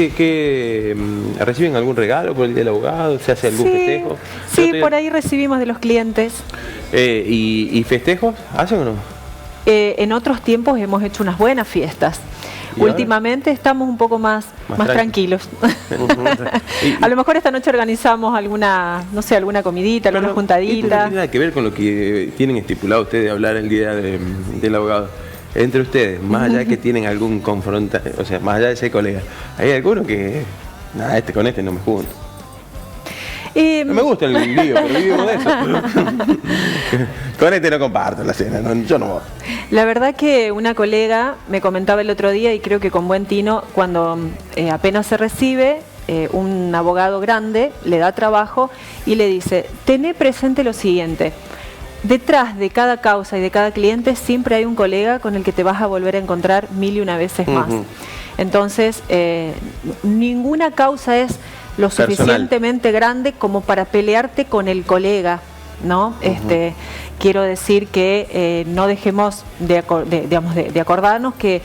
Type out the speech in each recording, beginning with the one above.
¿Reciben algún regalo por el Día del Abogado? ¿Se hace algún festejo? Sí, por ahí recibimos de los clientes. ¿Y festejos hacen o no? En otros tiempos hemos hecho unas buenas fiestas. Últimamente estamos un poco más tranquilos. A lo mejor esta noche organizamos alguna comidita, alguna juntadita. Esto no tiene nada que ver con lo que tienen estipulado ustedes de hablar el Día del Abogado. Entre ustedes, más allá que tienen algún confrontación, o sea, más allá de ser colega, hay alguno que, con este no me junto. No me gusta el lío, pero vivimos de eso. Con este no comparto la cena, yo no voy. La verdad que una colega me comentaba el otro día, y creo que con buen tino, cuando apenas se recibe, un abogado grande le da trabajo y le dice: tené presente lo siguiente, detrás de cada causa y de cada cliente siempre hay un colega con el que te vas a volver a encontrar 1000 veces más. Entonces, ninguna causa es lo suficientemente grande como para pelearte con el colega, ¿no? Quiero decir que no dejemos de acordarnos que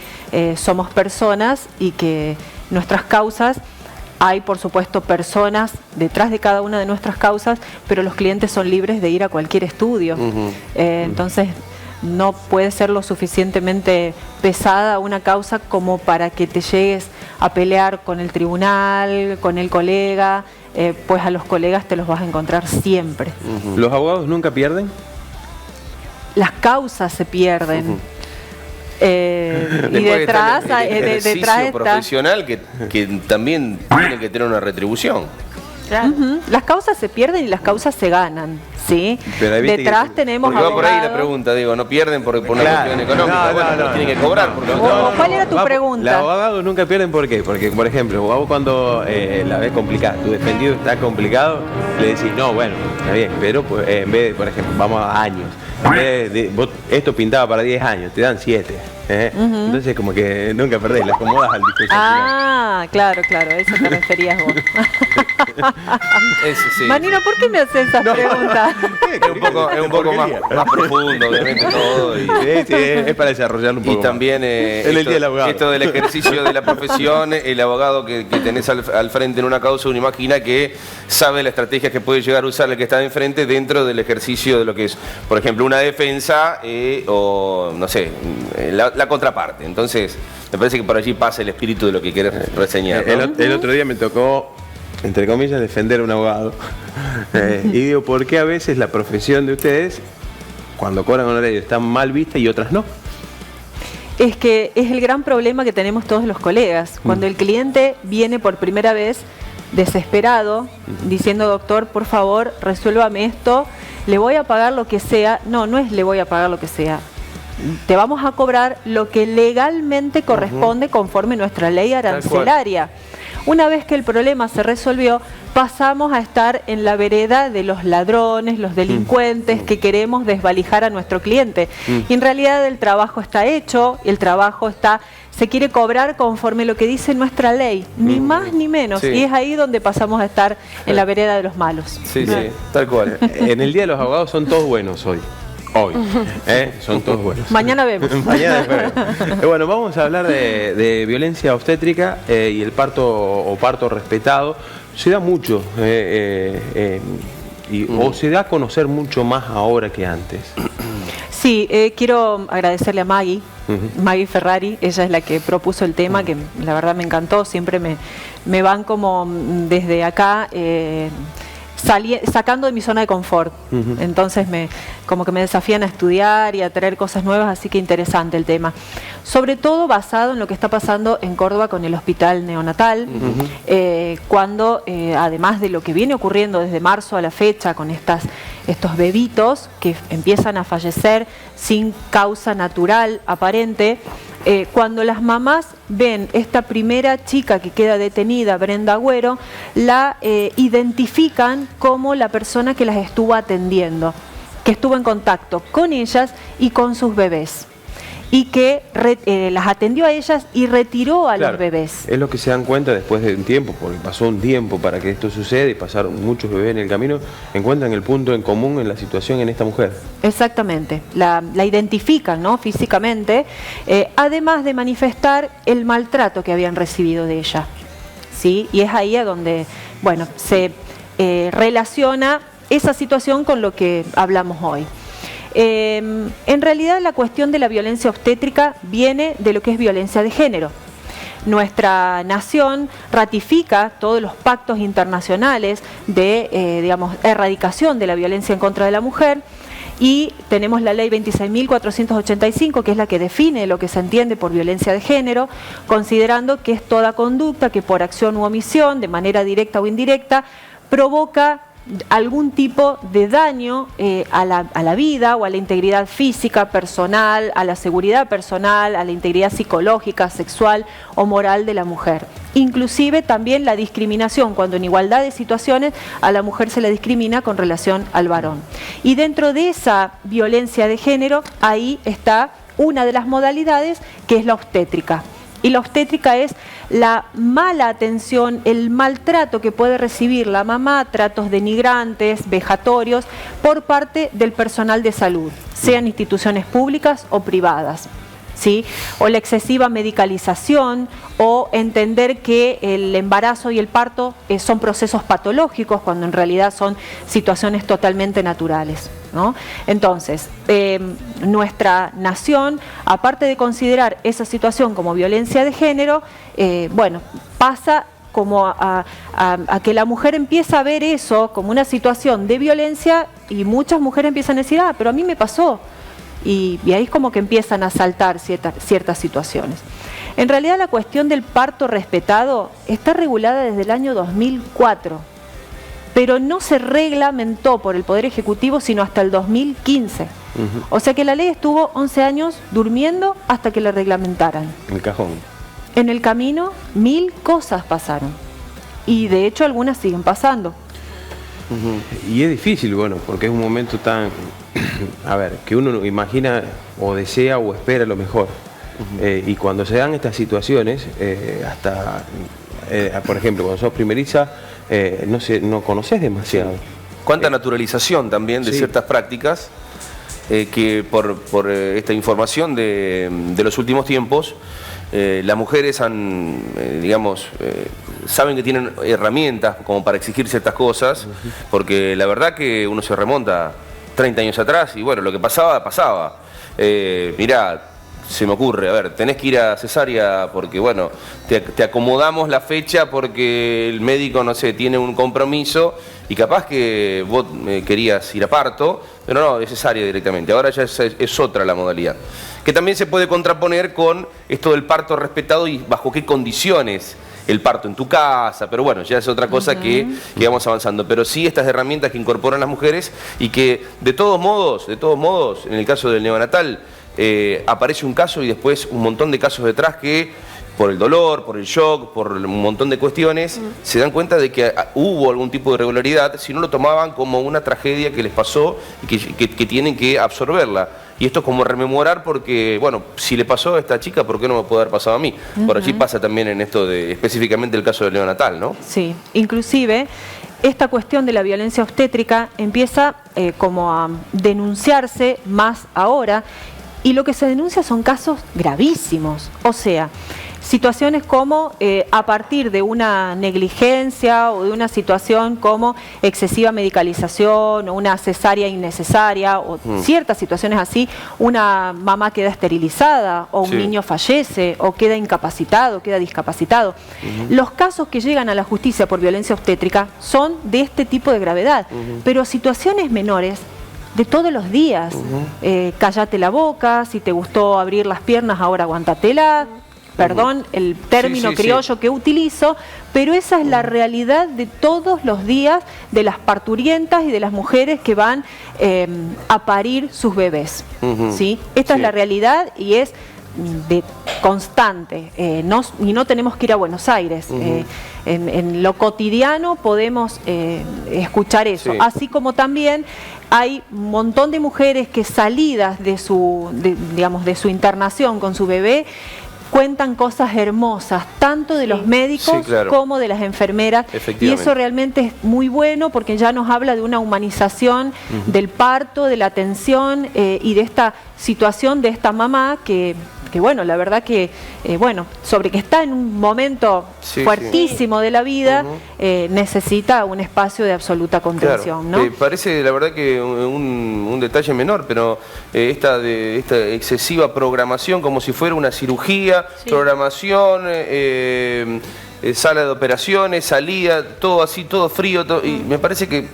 somos personas y que nuestras causas, hay por supuesto personas detrás de cada una de nuestras causas, pero los clientes son libres de ir a cualquier estudio. Entonces no puede ser lo suficientemente pesada una causa como para que te llegues a pelear con el tribunal, con el colega, pues a los colegas te los vas a encontrar siempre. ¿Los abogados nunca pierden? Las causas se pierden. Y detrás está profesional que también tiene que tener una retribución. Las causas se pierden y las causas se ganan, ¿sí? Detrás tenemos abogados. Va por ahí la pregunta, digo, no pierden por una cuestión económica, no, tienen que cobrar. ¿Cuál era tu pregunta? Los abogados nunca pierden, ¿por qué? Porque, por ejemplo, vos cuando la ves complicada, tu defendido está complicado, le decís, no, bueno, está bien, pero pues, en vez de, por ejemplo, vamos a años, en vez de vos, esto pintaba para 10 años, te dan 7. Entonces como que nunca perdés, le acomodas al discurso. Claro, eso te referías vos. Sí. Manino, ¿por qué me haces esa pregunta? Es un poco más profundo, obviamente, todo. Es para desarrollarlo un poco. Y también esto del ejercicio de la profesión, el abogado que tenés al frente en una causa, uno imagina que sabe la estrategia que puede llegar a usar el que está de enfrente dentro del ejercicio de lo que es, por ejemplo, una defensa o, no sé, la contraparte. Entonces, me parece que por allí pasa el espíritu de lo que querés reseñar, ¿no? El otro día me tocó, entre comillas, defender a un abogado. Y digo, ¿por qué a veces la profesión de ustedes, cuando cobran honorario, está mal vista y otras no? Es que es el gran problema que tenemos todos los colegas. Cuando el cliente viene por primera vez desesperado, diciendo: doctor, por favor, resuélvame esto, le voy a pagar lo que sea. No es le voy a pagar lo que sea. Te vamos a cobrar lo que legalmente corresponde conforme nuestra ley arancelaria. Una vez que el problema se resolvió, pasamos a estar en la vereda de los ladrones, los delincuentes que queremos desvalijar a nuestro cliente. Y en realidad el trabajo está hecho, el trabajo se quiere cobrar conforme lo que dice nuestra ley, ni más ni menos. Y es ahí donde pasamos a estar en la vereda de los malos. Sí, tal cual. En el Día de los Abogados son todos buenos hoy. Son todos buenos. Mañana vemos. Bueno, vamos a hablar de violencia obstétrica y el parto respetado. Se da mucho o se da a conocer mucho más ahora que antes. Sí, quiero agradecerle a Maggie Ferrari. Ella es la que propuso el tema, que la verdad me encantó. Siempre me van como desde acá sacando de mi zona de confort. Entonces como que me desafían a estudiar y a traer cosas nuevas, así que interesante el tema. Sobre todo basado en lo que está pasando en Córdoba con el hospital neonatal, cuando además de lo que viene ocurriendo desde marzo a la fecha con estos bebitos que empiezan a fallecer sin causa natural aparente, cuando las mamás ven esta primera chica que queda detenida, Brenda Agüero, la identifican como la persona que las estuvo atendiendo, que estuvo en contacto con ellas y con sus bebés, y que las atendió a ellas y retiró a los bebés. Es lo que se dan cuenta después de un tiempo, porque pasó un tiempo para que esto suceda y pasaron muchos bebés en el camino, encuentran el punto en común en la situación en esta mujer. Exactamente, la identifican, ¿no?, físicamente, además de manifestar el maltrato que habían recibido de ella. ¿sí? Y es ahí a donde, bueno, se relaciona esa situación con lo que hablamos hoy. En realidad la cuestión de la violencia obstétrica viene de lo que es violencia de género. Nuestra nación ratifica todos los pactos internacionales de, digamos, erradicación de la violencia en contra de la mujer, y tenemos la ley 26.485, que es la que define lo que se entiende por violencia de género, considerando que es toda conducta que por acción u omisión, de manera directa o indirecta, provoca algún tipo de daño a la vida o a la integridad física, personal, a la seguridad personal, a la integridad psicológica, sexual o moral de la mujer. Inclusive también la discriminación, cuando en igualdad de situaciones a la mujer se le discrimina con relación al varón. Y dentro de esa violencia de género, ahí está una de las modalidades, que es la obstétrica. Y la obstétrica es la mala atención, el maltrato que puede recibir la mamá, tratos denigrantes, vejatorios, por parte del personal de salud, sean instituciones públicas o privadas, ¿sí? O la excesiva medicalización, o entender que el embarazo y el parto son procesos patológicos, cuando en realidad son situaciones totalmente naturales, ¿no? Entonces, nuestra nación, aparte de considerar esa situación como violencia de género, bueno, pasa como a que la mujer empieza a ver eso como una situación de violencia, y muchas mujeres empiezan a decir, ah, pero a mí me pasó. Y ahí es como que empiezan a saltar ciertas situaciones. En realidad la cuestión del parto respetado está regulada desde el año 2004, pero no se reglamentó por el Poder Ejecutivo sino hasta el 2015. O sea que la ley estuvo 11 años durmiendo hasta que la reglamentaran. En el cajón. En el camino 1000 cosas pasaron, y de hecho algunas siguen pasando. Y es difícil, bueno, porque es un momento tan, a ver, que uno imagina o desea o espera lo mejor. Y cuando se dan estas situaciones, por ejemplo, cuando sos primeriza, no conoces demasiado. Cuánta naturalización también de ciertas prácticas, que por esta información de los últimos tiempos, las mujeres han, digamos, saben que tienen herramientas como para exigir ciertas cosas, porque la verdad que uno se remonta 30 años atrás y bueno, lo que pasaba, pasaba. Mirá, se me ocurre, a ver, tenés que ir a cesárea porque, bueno, te acomodamos la fecha porque el médico, no sé, tiene un compromiso y capaz que vos querías ir a parto, pero no, es cesárea directamente. Ahora ya es otra la modalidad. Que también se puede contraponer con esto del parto respetado y bajo qué condiciones el parto en tu casa, pero bueno, ya es otra cosa que vamos avanzando. Pero sí estas herramientas que incorporan las mujeres y que de todos modos, en el caso del neonatal, aparece un caso y después un montón de casos detrás que por el dolor, por el shock, por un montón de cuestiones, se dan cuenta de que hubo algún tipo de irregularidad, si no lo tomaban como una tragedia que les pasó y que tienen que absorberla. Y esto es como rememorar porque, bueno, si le pasó a esta chica, ¿por qué no me puede haber pasado a mí? Por allí pasa también en esto de, específicamente el caso del neonatal, ¿no? Sí, inclusive esta cuestión de la violencia obstétrica empieza como a denunciarse más ahora, y lo que se denuncia son casos gravísimos, o sea, situaciones como a partir de una negligencia o de una situación como excesiva medicalización o una cesárea innecesaria o ciertas situaciones así, una mamá queda esterilizada o un niño fallece o queda incapacitado, queda discapacitado. Los casos que llegan a la justicia por violencia obstétrica son de este tipo de gravedad, pero situaciones menores de todos los días. Cállate la boca, si te gustó abrir las piernas ahora aguantatela. Perdón el término criollo que utilizo, pero esa es la realidad de todos los días de las parturientas y de las mujeres que van a parir sus bebés. ¿Sí? Esta es la realidad y es de constante, y no tenemos que ir a Buenos Aires. En lo cotidiano podemos escuchar eso, así como también hay un montón de mujeres que salidas de su internación con su bebé, cuentan cosas hermosas, tanto de los médicos como de las enfermeras, y eso realmente es muy bueno porque ya nos habla de una humanización del parto, de la atención y de esta situación de esta mamá que bueno, la verdad que, sobre que está en un momento fuertísimo de la vida, necesita un espacio de absoluta contención, ¿no? Parece, la verdad, que un detalle menor, pero esta excesiva programación, como si fuera una cirugía, programación, sala de operaciones, salida, todo así, todo frío, y me parece que,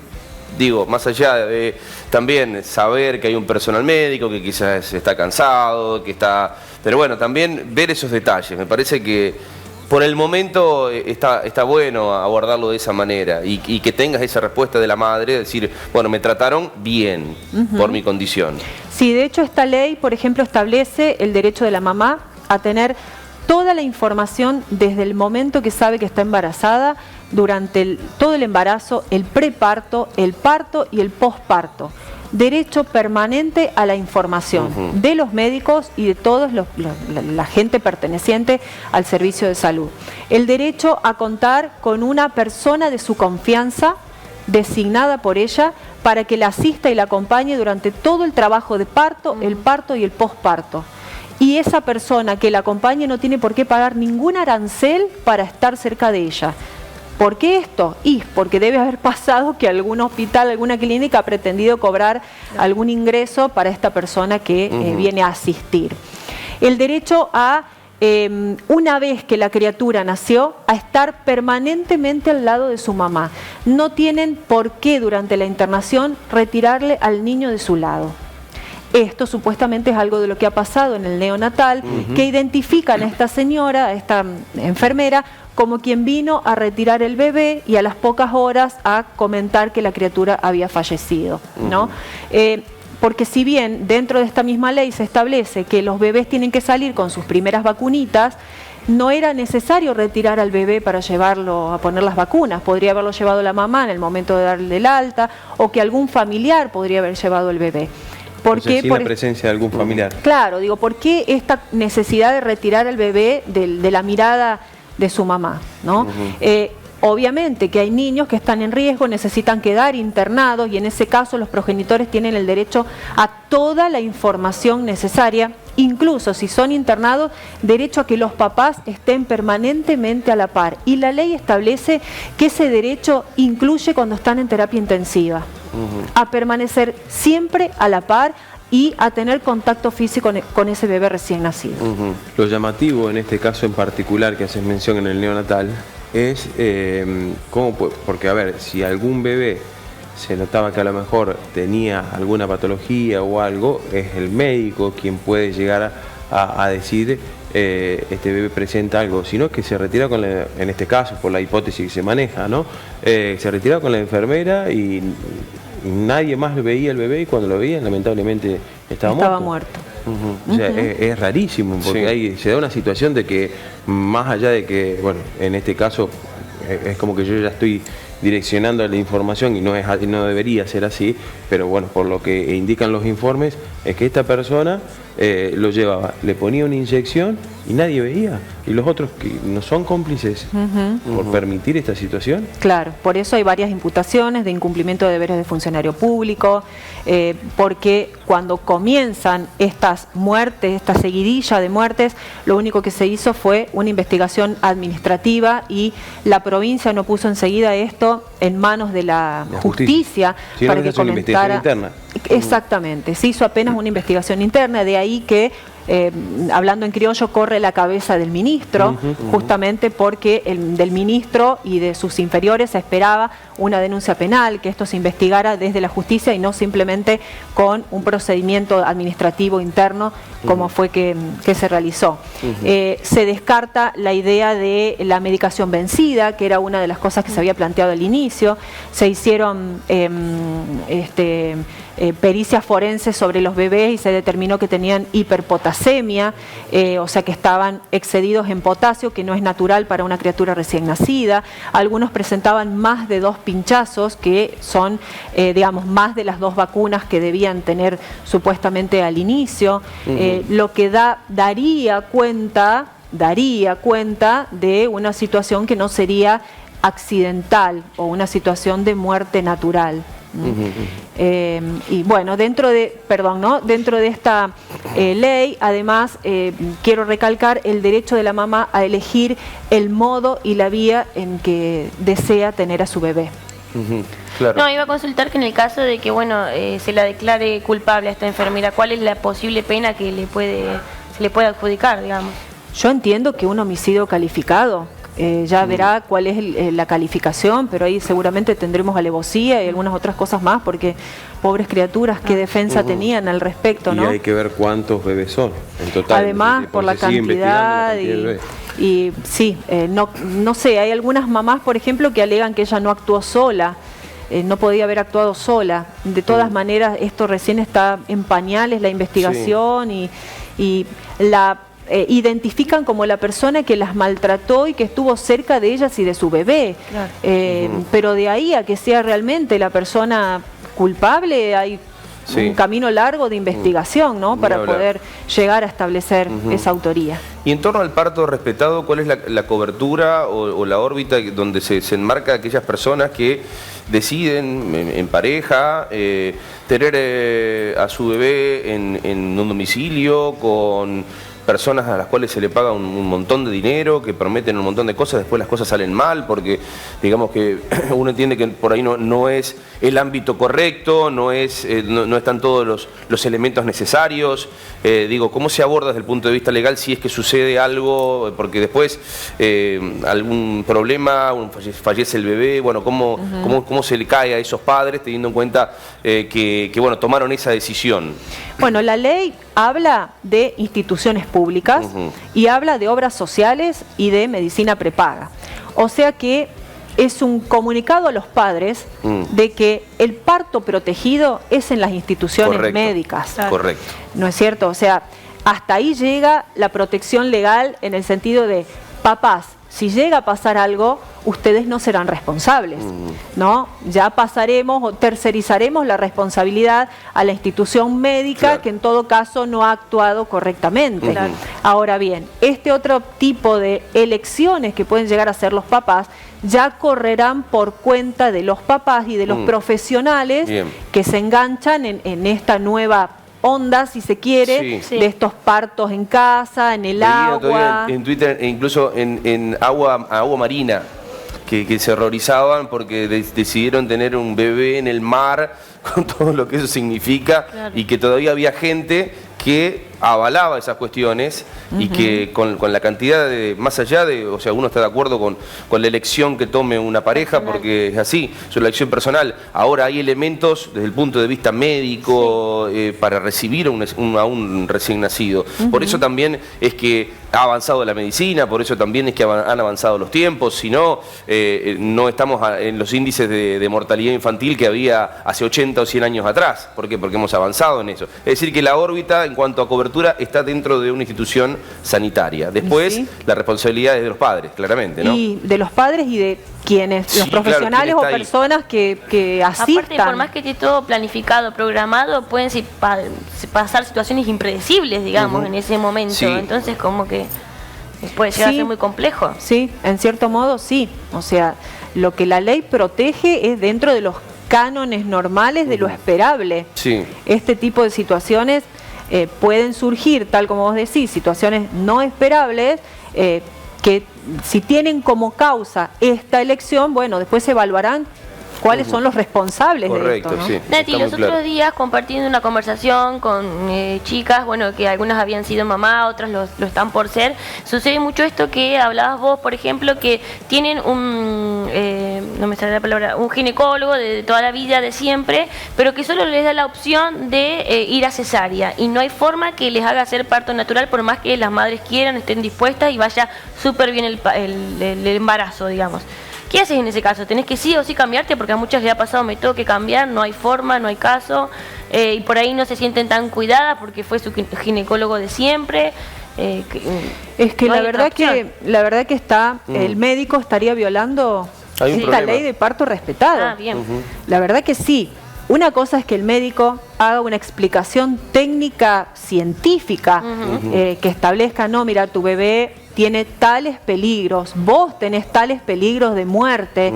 digo, más allá de también saber que hay un personal médico que quizás está cansado, pero bueno, también ver esos detalles. Me parece que por el momento está bueno abordarlo de esa manera y que tengas esa respuesta de la madre, decir, bueno, me trataron bien por mi condición. Sí, de hecho esta ley, por ejemplo, establece el derecho de la mamá a tener toda la información desde el momento que sabe que está embarazada, durante todo el embarazo, el preparto, el parto y el posparto. Derecho permanente a la información de los médicos y de toda la gente perteneciente al servicio de salud. El derecho a contar con una persona de su confianza designada por ella para que la asista y la acompañe durante todo el trabajo de parto, el parto y el posparto. Y esa persona que la acompañe no tiene por qué pagar ningún arancel para estar cerca de ella. ¿Por qué esto? Y porque debe haber pasado que algún hospital, alguna clínica ha pretendido cobrar algún ingreso para esta persona que viene a asistir. El derecho a, una vez que la criatura nació, a estar permanentemente al lado de su mamá. No tienen por qué durante la internación retirarle al niño de su lado. Esto supuestamente es algo de lo que ha pasado en el neonatal, que identifican a esta señora, a esta enfermera, como quien vino a retirar el bebé y a las pocas horas a comentar que la criatura había fallecido, ¿no? Porque si bien dentro de esta misma ley se establece que los bebés tienen que salir con sus primeras vacunitas, no era necesario retirar al bebé para llevarlo a poner las vacunas. Podría haberlo llevado la mamá en el momento de darle el alta, o que algún familiar podría haber llevado el bebé. ¿Por qué? Sin la presencia de algún familiar. Claro, digo, ¿por qué esta necesidad de retirar al bebé de la mirada de su mamá, ¿no? Obviamente que hay niños que están en riesgo, necesitan quedar internados, y en ese caso los progenitores tienen el derecho a toda la información necesaria, incluso si son internados, derecho a que los papás estén permanentemente a la par. Y la ley establece que ese derecho incluye cuando están en terapia intensiva, a permanecer siempre a la par y a tener contacto físico con ese bebé recién nacido. Lo llamativo en este caso en particular que haces mención en el neonatal es porque, a ver, si algún bebé se notaba que a lo mejor tenía alguna patología o algo, es el médico quien puede llegar a decir este bebé presenta algo, sino que se retira en este caso, por la hipótesis que se maneja, ¿no? Se retira con la enfermera y nadie más veía el bebé, y cuando lo veían lamentablemente estaba muerto. O sea, es rarísimo, porque ahí se da una situación de que, más allá de que, bueno, en este caso es como que yo ya estoy direccionando la información y no debería ser así, pero bueno, por lo que indican los informes, es que esta persona lo llevaba, le ponía una inyección y nadie veía, y los otros que no son cómplices por permitir esta situación. Claro, por eso hay varias imputaciones de incumplimiento de deberes de funcionario público, porque cuando comienzan estas muertes, esta seguidilla de muertes, lo único que se hizo fue una investigación administrativa, y la provincia no puso enseguida esto en manos de la justicia para que comentara. Interna. Exactamente, se hizo apenas una investigación interna, de ahí que, hablando en criollo, corre la cabeza del ministro, justamente porque del ministro y de sus inferiores se esperaba una denuncia penal, que esto se investigara desde la justicia y no simplemente con un procedimiento administrativo interno como fue que se realizó. Se descarta la idea de la medicación vencida, que era una de las cosas que se había planteado al inicio. Se hicieron pericias forenses sobre los bebés y se determinó que tenían hiperpotasemia, o sea que estaban excedidos en potasio, que no es natural para una criatura recién nacida. Algunos presentaban más de 2 pinchazos, que son, digamos, más de las 2 vacunas que debían tener supuestamente al inicio, lo que daría cuenta de una situación que no sería accidental o una situación de muerte natural. Y bueno, dentro de esta ley, además, quiero recalcar el derecho de la mamá a elegir el modo y la vía en que desea tener a su bebé. Claro. No, iba a consultar que en el caso de que se la declare culpable a esta enfermera, ¿cuál es la posible pena que se le puede adjudicar, digamos? Yo entiendo que un homicidio calificado, ya verá cuál es la calificación, pero ahí seguramente tendremos alevosía y algunas otras cosas más, porque pobres criaturas, qué defensa tenían al respecto, ¿no? Y hay que ver cuántos bebés son en total. Además, por la cantidad y sí, no sé, hay algunas mamás, por ejemplo, que alegan que ella no actuó sola, no podía haber actuado sola. De todas maneras, esto recién está en pañales, la investigación, y la identifican como la persona que las maltrató y que estuvo cerca de ellas y de su bebé. Claro. Pero de ahí a que sea realmente la persona culpable hay un camino largo de investigación, ¿no? Para poder llegar a establecer esa autoría. Y en torno al parto respetado, ¿cuál es la cobertura o la órbita donde se enmarca aquellas personas que deciden en pareja tener a su bebé en un domicilio con personas a las cuales se le paga un montón de dinero, que prometen un montón de cosas, después las cosas salen mal, porque digamos que uno entiende que por ahí no es el ámbito correcto, no están todos los elementos necesarios? ¿Cómo se aborda desde el punto de vista legal si es que sucede algo, porque después algún problema, fallece el bebé? Bueno, ¿cómo se le cae a esos padres teniendo en cuenta que tomaron esa decisión? Bueno, la ley habla de instituciones públicas y habla de obras sociales y de medicina prepaga. O sea que es un comunicado a los padres de que el parto protegido es en las instituciones médicas. Correcto. ¿No es cierto? O sea, hasta ahí llega la protección legal en el sentido de, papás, si llega a pasar algo, ustedes no serán responsables, ¿no? Ya pasaremos o tercerizaremos la responsabilidad a la institución médica, que en todo caso no ha actuado correctamente. Ahora bien, este otro tipo de elecciones que pueden llegar a hacer los papás ya correrán por cuenta de los papás y de los profesionales que se enganchan en esta nueva onda, si se quiere, de estos partos en casa, en el agua. En Twitter, e incluso en agua marina, que se horrorizaban porque decidieron tener un bebé en el mar, con todo lo que eso significa, y que todavía había gente que avalaba esas cuestiones y que con la cantidad de, más allá de, o sea, uno está de acuerdo con la elección que tome una pareja porque es así, es una elección personal. Ahora hay elementos desde el punto de vista médico para recibir a un recién nacido. Por eso también es que ha avanzado la medicina, por eso también es que han avanzado los tiempos, si no, no estamos en los índices de mortalidad infantil que había hace 80 o 100 años atrás. ¿Por qué? Porque hemos avanzado en eso. Es decir, que la órbita en cuanto a cobertura está dentro de una institución sanitaria. Después, la responsabilidad es de los padres, claramente, ¿no? Y de los padres y de quienes, los profesionales o personas que asistan. Aparte, por más que esté todo planificado, programado, pueden pasar situaciones impredecibles, digamos, en ese momento. Entonces, como que puede llegar a ser muy complejo. Sí, en cierto modo, sí. O sea, lo que la ley protege es dentro de los cánones normales de lo esperable. Este tipo de situaciones pueden surgir, tal como vos decís, situaciones no esperables, que si tienen como causa esta elección, bueno, después se evaluarán cuáles son los responsables de esto, ¿no? Nati, los otros días compartiendo una conversación con chicas, bueno, que algunas habían sido mamá, otras lo están por ser, sucede mucho esto que hablabas vos, por ejemplo, que tienen no me sale la palabra, un ginecólogo de toda la vida, de siempre, pero que solo les da la opción de ir a cesárea y no hay forma que les haga hacer parto natural por más que las madres quieran, estén dispuestas y vaya súper bien el embarazo, digamos. ¿Qué haces en ese caso? ¿Tenés que sí o sí cambiarte? Porque a muchas les ha pasado, me tengo que cambiar, no hay forma, no hay caso, y por ahí no se sienten tan cuidadas porque fue su ginecólogo de siempre. Es que, no la verdad que está, el médico estaría violando esta ley de parto respetado. La verdad que sí. Una cosa es que el médico haga una explicación técnica, científica, que establezca, no, mira, tu bebé tiene tales peligros, vos tenés tales peligros de muerte,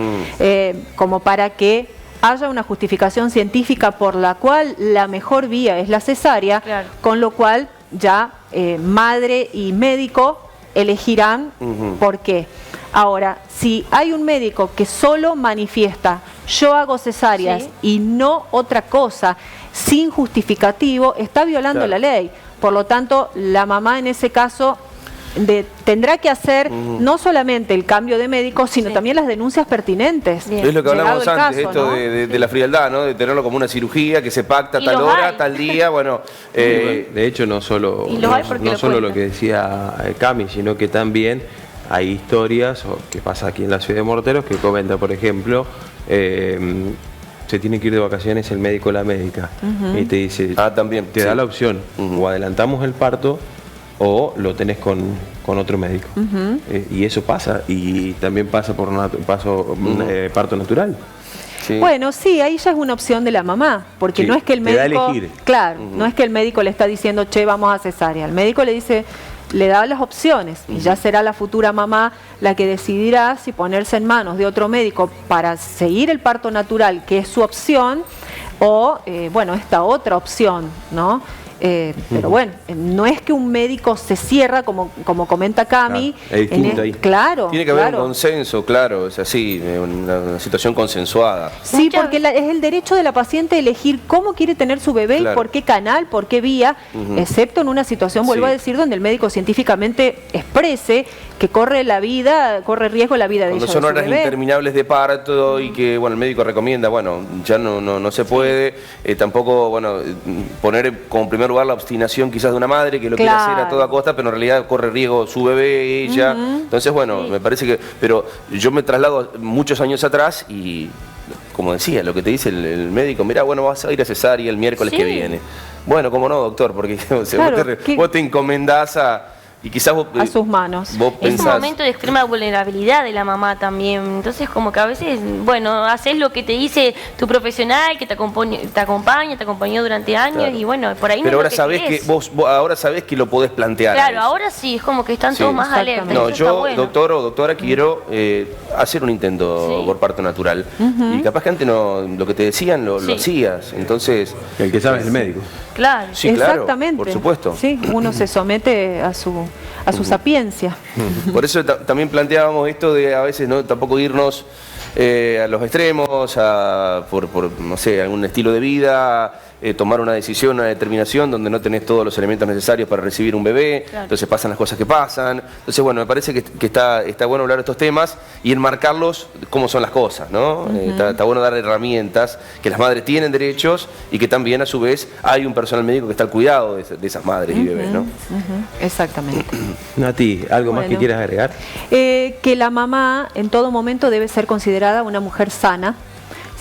como para que haya una justificación científica por la cual la mejor vía es la cesárea, claro. Con lo cual ya madre y médico elegirán por qué. Ahora, si hay un médico que solo manifiesta yo hago cesáreas sí. Y no otra cosa, sin justificativo, está violando claro. La ley. Por lo tanto, la mamá en ese caso tendrá que hacer no solamente el cambio de médico, sino sí. También las denuncias pertinentes. Bien. Es lo que hablamos antes, caso, esto ¿no? de la frialdad, ¿no? De tenerlo como una cirugía que se pacta tal hora, tal día, bueno. De hecho, no solo lo que decía Cami, sino que también hay historias, o que pasa aquí en la ciudad de Morteros, que comenta, por ejemplo, se tiene que ir de vacaciones el médico o la médica y te dice, también te da la opción, o adelantamos el parto o lo tenés con otro médico. Y eso pasa, y también pasa por parto natural. Sí. Bueno, sí, ahí ya es una opción de la mamá, porque sí, no es que el médico, claro, no es que el médico le está diciendo, che, vamos a cesárea. El médico le dice, le da las opciones y ya será la futura mamá la que decidirá si ponerse en manos de otro médico para seguir el parto natural, que es su opción, o, bueno, esta otra opción, ¿no? Pero bueno, no es que un médico se cierra, como comenta Cami. Claro, tiene que haber un consenso, claro, es así, una situación consensuada. Sí, porque es el derecho de la paciente elegir cómo quiere tener su bebé y por qué canal, por qué vía, excepto en una situación, vuelvo a decir, donde el médico científicamente exprese que corre riesgo la vida de ella. Cuando son horas interminables de parto y que bueno el médico recomienda, bueno, ya no se puede, tampoco bueno poner como primer lugar la obstinación quizás de una madre que lo quiere hacer a toda costa, pero en realidad corre riesgo su bebé, ella. Entonces bueno, me parece que, pero yo me traslado muchos años atrás y como decía, lo que te dice el médico, mira, bueno, vas a ir a cesárea el miércoles que viene. Bueno, cómo no, doctor, porque vos te encomendás y quizás vos, a sus manos. Es un momento de extrema vulnerabilidad de la mamá también. Entonces como que a veces, bueno, haces lo que te dice tu profesional, que te acompañó durante años y bueno, por ahí pero no ahora es lo que sabés que vos ahora sabés que lo podés plantear. Claro, ahora sí, es como que están todos más alertas. No, yo, doctor o doctora, quiero hacer un intento por parto natural. Y capaz que antes lo que te decían lo hacías. Entonces, el que sabe es el médico. Claro, sí, exactamente. Claro, por supuesto. Sí, uno se somete a su sapiencia. Por eso también planteábamos esto de a veces no tampoco irnos a los extremos, por no sé, algún estilo de vida, tomar una decisión, una determinación donde no tenés todos los elementos necesarios para recibir un bebé, entonces pasan las cosas que pasan. Entonces bueno, me parece que está bueno hablar de estos temas y enmarcarlos cómo son las cosas, ¿no? Está bueno dar herramientas, que las madres tienen derechos y que también a su vez hay un personal médico que está al cuidado de esas madres y bebés, ¿no? Exactamente. Nati, ¿algo más que quieras agregar? Que la mamá en todo momento debe ser considerada una mujer sana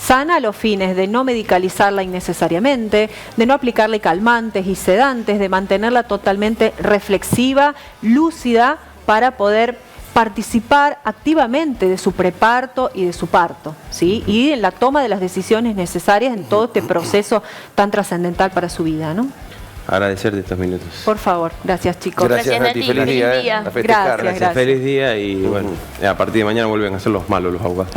a los fines de no medicalizarla innecesariamente, de no aplicarle calmantes y sedantes, de mantenerla totalmente reflexiva, lúcida, para poder participar activamente de su preparto y de su parto, ¿sí? Y en la toma de las decisiones necesarias en todo este proceso tan trascendental para su vida, ¿no? Agradecerte estos minutos. Por favor, gracias chicos. Gracias Nati, feliz día. Gracias. Feliz día y bueno, a partir de mañana vuelven a ser los malos los abogados.